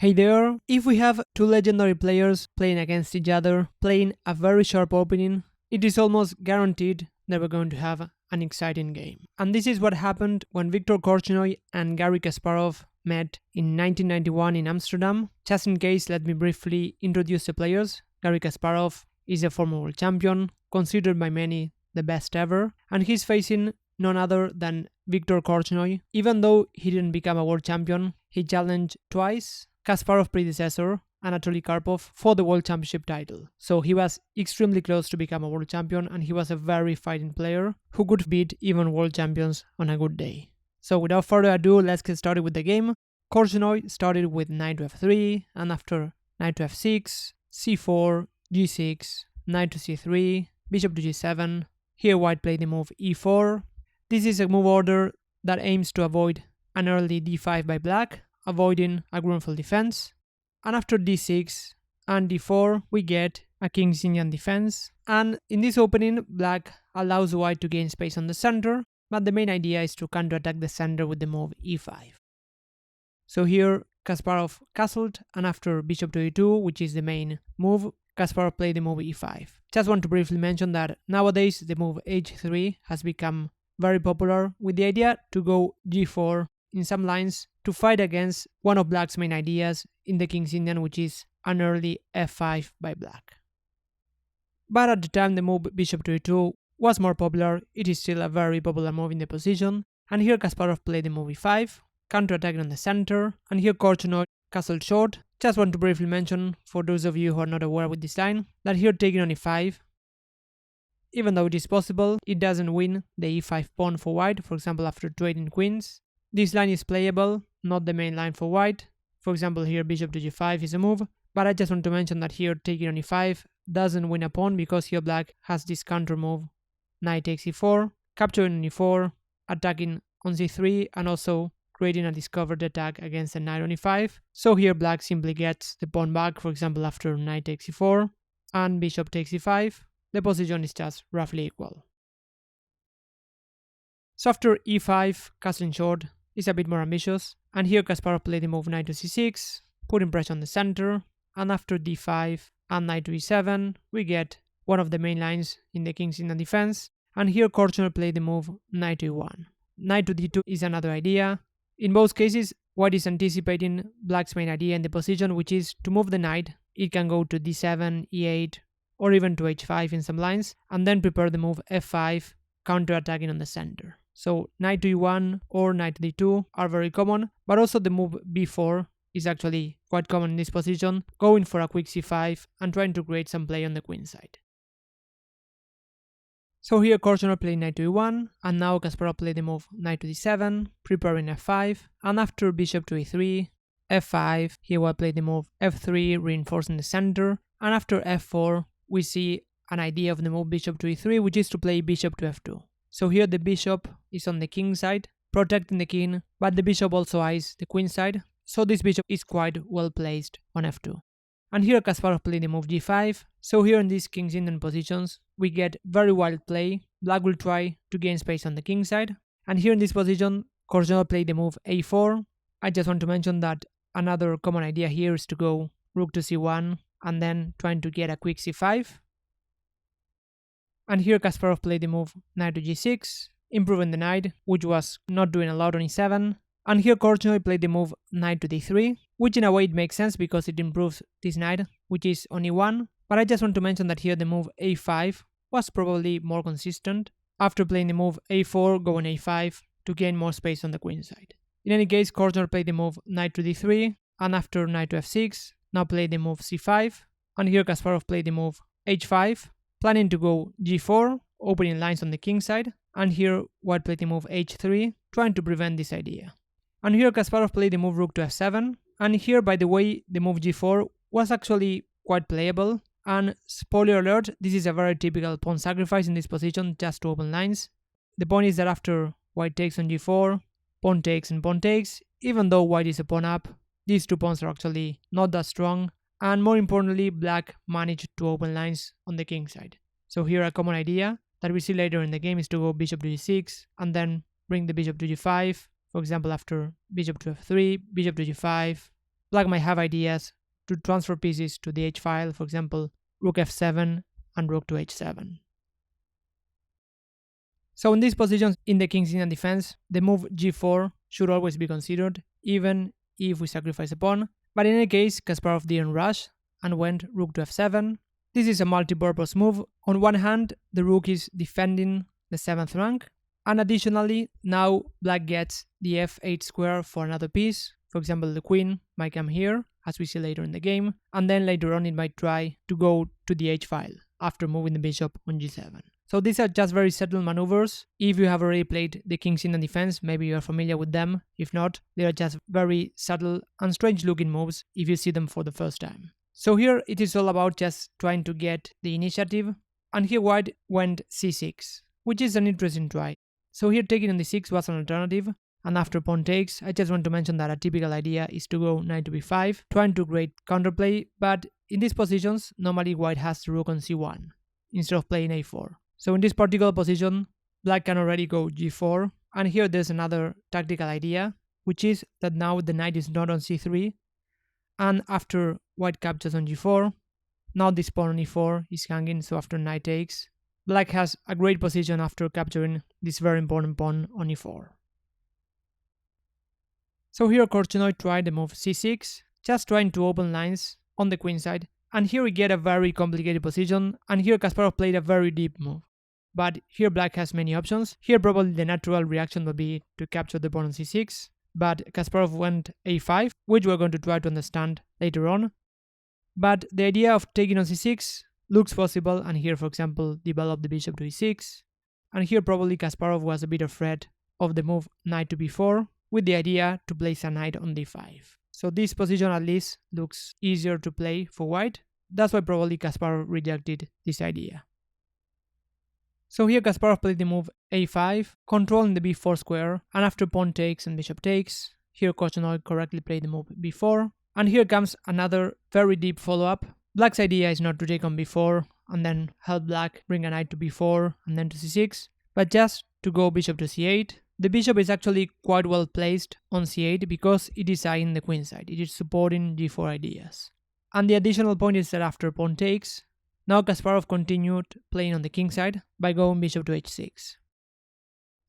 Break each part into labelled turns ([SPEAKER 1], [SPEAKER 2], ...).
[SPEAKER 1] Hey there! If we have two legendary players playing against each other, playing a very sharp opening, it is almost guaranteed that we're going to have an exciting game. And this is what happened when Viktor Korchnoi and Garry Kasparov met in 1991 in Amsterdam. Just in case, let me briefly introduce the players. Garry Kasparov is a former world champion, considered by many the best ever, and he's facing none other than Viktor Korchnoi. Even though he didn't become a world champion, he challenged twice Kasparov's predecessor, Anatoly Karpov, for the World Championship title. So he was extremely close to become a world champion, and he was a very fighting player who could beat even world champions on a good day. So without further ado, let's get started with the game. Korchnoi started with knight to f3, and after knight to f6, c4, g6, knight to c3, bishop to g7. Here white played the move e4. This is a move order that aims to avoid an early d5 by black, avoiding a Grunfeld defense. And after d6 and d4, we get a King's Indian defense. And in this opening, black allows white to gain space on the center, but the main idea is to counterattack the center with the move e5. So here, Kasparov castled, and after bishop to e2, which is the main move, Kasparov played the move e5. Just want to briefly mention that nowadays the move h3 has become very popular, with the idea to go g4 in some lines to fight against one of black's main ideas in the King's Indian, which is an early f5 by black. But at the time the move bishop to e2 was more popular, it is still a very popular move in the position, and here Kasparov played the move e5, counterattacking on the center, and here Korchnoi castled short. Just want to briefly mention, for those of you who are not aware with this line, that here taking on e5, even though it is possible, it doesn't win the e5 pawn for white, for example after trading queens. This line is playable, not the main line for white. For example, here bishop to g5 is a move, but I just want to mention that here taking on e5 doesn't win a pawn because here black has this counter move, knight takes e4, capturing on e4, attacking on c3, and also creating a discovered attack against the knight on e5. So here black simply gets the pawn back, for example after knight takes e4 and bishop takes e5. The position is just roughly equal. So after e5, castling short is a bit more ambitious, and here Kasparov played the move knight to c6, putting pressure on the center, and after d5 and knight to e7, we get one of the main lines in the King's Indian defense, and here Korchnoi played the move knight to e1. Knight to d2 is another idea. In both cases, white is anticipating black's main idea in the position, which is to move the knight. It can go to d7, e8, or even to h5 in some lines, and then prepare the move f5, counterattacking on the center. So knight to e1 or knight to d2 are very common, but also the move b4 is actually quite common in this position, going for a quick c5 and trying to create some play on the queen side. So here Korchnoi played knight to e1, and now Kasparov played the move knight to d7, preparing f5, and after bishop to e3, f5, here white played the move f3, reinforcing the center, and after f4, we see an idea of the move bishop to e3, which is to play bishop to f2. So here the bishop is on the king side, protecting the king, but the bishop also eyes the queen side, so this bishop is quite well placed on f2. And here Kasparov played the move g5, so here in these King's Indian positions, we get very wild play. Black will try to gain space on the king side, and here in this position, Korchnoi played the move a4. I just want to mention that another common idea here is to go rook to c1, and then trying to get a quick c5. And here Kasparov played the move knight to g6, improving the knight, which was not doing a lot on e7. And here Korchnoi played the move knight to d3, which in a way it makes sense because it improves this knight, which is on e1. But I just want to mention that here the move a5 was probably more consistent, after playing the move a4 going a5 to gain more space on the queen side. In any case, Korchnoi played the move knight to d3, and after knight to f6, now played the move c5, and here Kasparov played the move h5, planning to go g4, opening lines on the king side, and here white played the move h3, trying to prevent this idea. And here Kasparov played the move rook to f7, and here, by the way, the move g4 was actually quite playable, and spoiler alert, this is a very typical pawn sacrifice in this position, just to open lines. The point is that after white takes on g4, pawn takes and pawn takes, even though white is a pawn up, these two pawns are actually not that strong, and more importantly, black managed to open lines on the king side. So here a common idea that we see later in the game is to go bishop to g6 and then bring the bishop to g5, for example after bishop to f3, bishop to g5, black might have ideas to transfer pieces to the h-file, for example, rook f7 and rook to h7. So in these positions in the King's Indian defense, the move g4 should always be considered, even if we sacrifice a pawn. But in any case, Kasparov didn't rush and went rook to f7. This is a multi-purpose move. On one hand, the rook is defending the 7th rank, and additionally, now black gets the f8 square for another piece. For example, the queen might come here, as we see later in the game, and then later on it might try to go to the h-file after moving the bishop on g7. So these are just very subtle maneuvers. If you have already played the King's Indian defense, maybe you are familiar with them. If not, they are just very subtle and strange looking moves if you see them for the first time. So here it is all about just trying to get the initiative, and here white went c6, which is an interesting try. So here taking on d6 was an alternative, and after pawn takes, I just want to mention that a typical idea is to go knight to b5, trying to create counterplay, but in these positions, normally white has the rook on c1, instead of playing a4. So in this particular position, black can already go g4, and here there's another tactical idea, which is that now the knight is not on c3, and after white captures on g4, now this pawn on e4 is hanging, so after knight takes, black has a great position after capturing this very important pawn on e4. So here Korchnoi tried the move c6, just trying to open lines on the queen side, and here we get a very complicated position, and here Kasparov played a very deep move. But here black has many options. Here probably the natural reaction would be to capture the pawn on c6, but Kasparov went a5, which we're going to try to understand later on. But the idea of taking on c6 looks possible, and here for example develop the bishop to e6, and here probably Kasparov was a bit afraid of the move knight to b4, with the idea to place a knight on d5. So this position at least looks easier to play for white. That's why probably Kasparov rejected this idea. So here Kasparov played the move a5, controlling the b4 square, and after pawn takes and bishop takes, here Korchnoi correctly played the move b4. And here comes another very deep follow-up. Black's idea is not to take on b4 and then help black bring a knight to b4 and then to c6, but just to go bishop to c8. The bishop is actually quite well placed on c8 because it is eyeing the queen side. It is supporting g4 ideas. And the additional point is that after pawn takes, now Kasparov continued playing on the king side by going bishop to h6.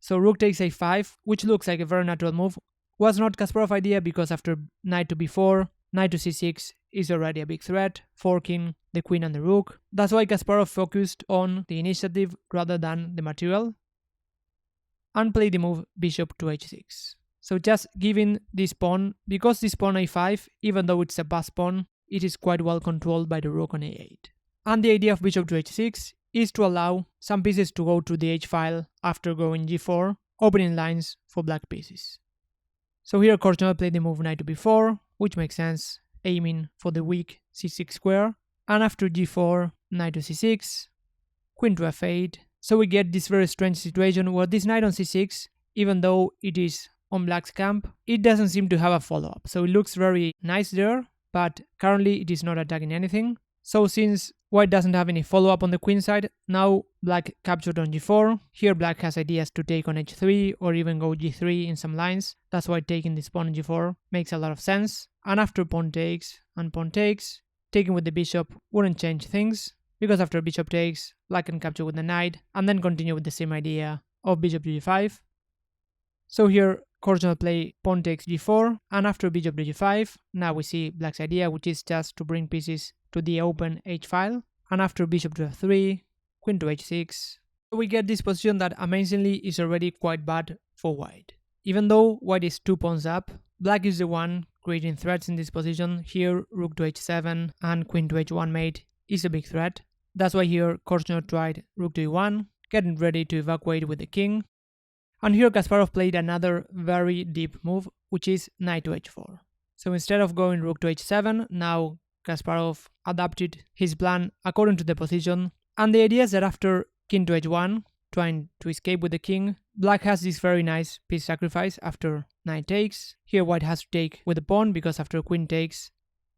[SPEAKER 1] So rook takes a5, which looks like a very natural move, was not Kasparov's idea because after knight to b4, knight to c6 is already a big threat, forking the queen and the rook. That's why Kasparov focused on the initiative rather than the material, and played the move bishop to h6. So just giving this pawn, because this pawn a5, even though it's a pass pawn, it is quite well controlled by the rook on a8. And the idea of bishop to h6 is to allow some pieces to go to the h-file after going g4, opening lines for black pieces. So here Korchnoi played the move knight to b4, which makes sense, aiming for the weak c6 square, and after g4, knight to c6, queen to f8. So we get this very strange situation where this knight on c6, even though it is on black's camp, it doesn't seem to have a follow-up. So it looks very nice there, but currently it is not attacking anything. So since white doesn't have any follow-up on the queen side, now black captured on g4. Here black has ideas to take on h3 or even go g3 in some lines. That's why taking this pawn on g4 makes a lot of sense. And after pawn takes and pawn takes, taking with the bishop wouldn't change things, because after bishop takes, black can capture with the knight and then continue with the same idea of bishop to g5. So here Korchnoi play pawn takes g4, and after bishop to g5, now we see black's idea, which is just to bring pieces to the open h-file, and after bishop to f3, queen to h6, we get this position that amazingly is already quite bad for white. Even though white is 2 pawns up, black is the one creating threats in this position. Here rook to h7 and queen to h1 mate is a big threat. That's why here Korchnoi tried rook to e1, getting ready to evacuate with the king. And here Kasparov played another very deep move, which is knight to h4. So instead of going rook to h7, now Kasparov adapted his plan according to the position. And the idea is that after king to h1, trying to escape with the king, black has this very nice piece sacrifice after knight takes. Here white has to take with the pawn, because after queen takes,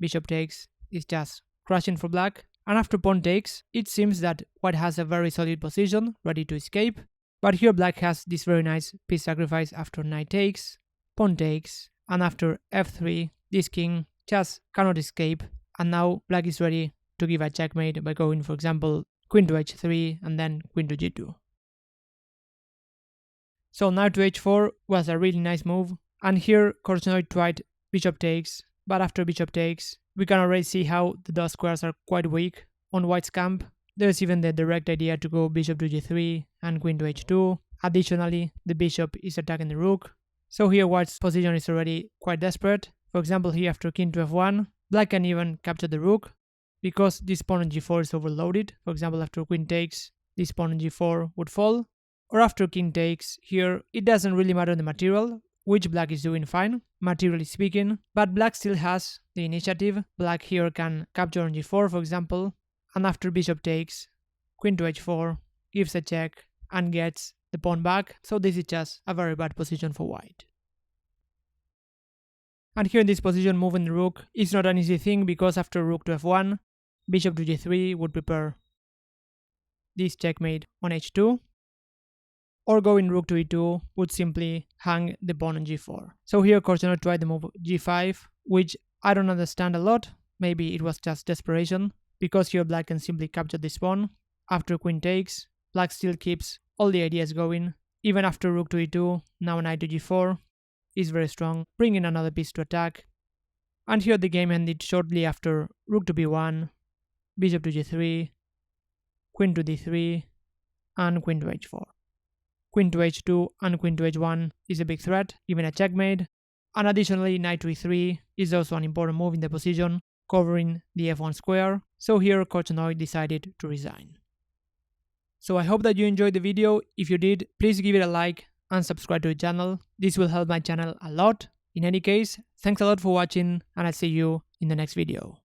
[SPEAKER 1] bishop takes is just crushing for black. And after pawn takes, it seems that white has a very solid position, ready to escape. But here black has this very nice piece sacrifice after knight takes, pawn takes, and after f3, this king just cannot escape, and now black is ready to give a checkmate by going, for example, queen to h3 and then queen to g2. So knight to h4 was a really nice move, and here Korchnoi tried bishop takes, but after bishop takes, we can already see how the dot squares are quite weak on white's camp. There's even the direct idea to go bishop to g3 and queen to h2. Additionally, the bishop is attacking the rook, so here white's position is already quite desperate. For example, here after king to f1, black can even capture the rook, because this pawn on g4 is overloaded. For example, after queen takes, this pawn on g4 would fall. Or after king takes, here it doesn't really matter the material, which black is doing fine, materially speaking, but black still has the initiative. Black here can capture on g4, for example, and after bishop takes, queen to h4 gives a check and gets the pawn back, so this is just a very bad position for white. And here in this position, moving the rook is not an easy thing, because after rook to f1, bishop to g3 would prepare this checkmate on h2, or going rook to e2 would simply hang the pawn on g4. So here Korchnoi tried the move g5, which I don't understand a lot. Maybe it was just desperation, because here black can simply capture this pawn. After queen takes, black still keeps all the ideas going. Even after rook to e2, now knight to g4 is very strong, bringing another piece to attack. And here the game ended shortly after rook to b1, bishop to g3, queen to d3, and queen to h4. Queen to h2 and queen to h1 is a big threat, even a checkmate. And additionally, knight to e3 is also an important move in the position, covering the f1 square. So here Korchnoi decided to resign. So I hope that you enjoyed the video. If you did, please give it a like and subscribe to the channel. This will help my channel a lot. In any case, thanks a lot for watching, and I'll see you in the next video.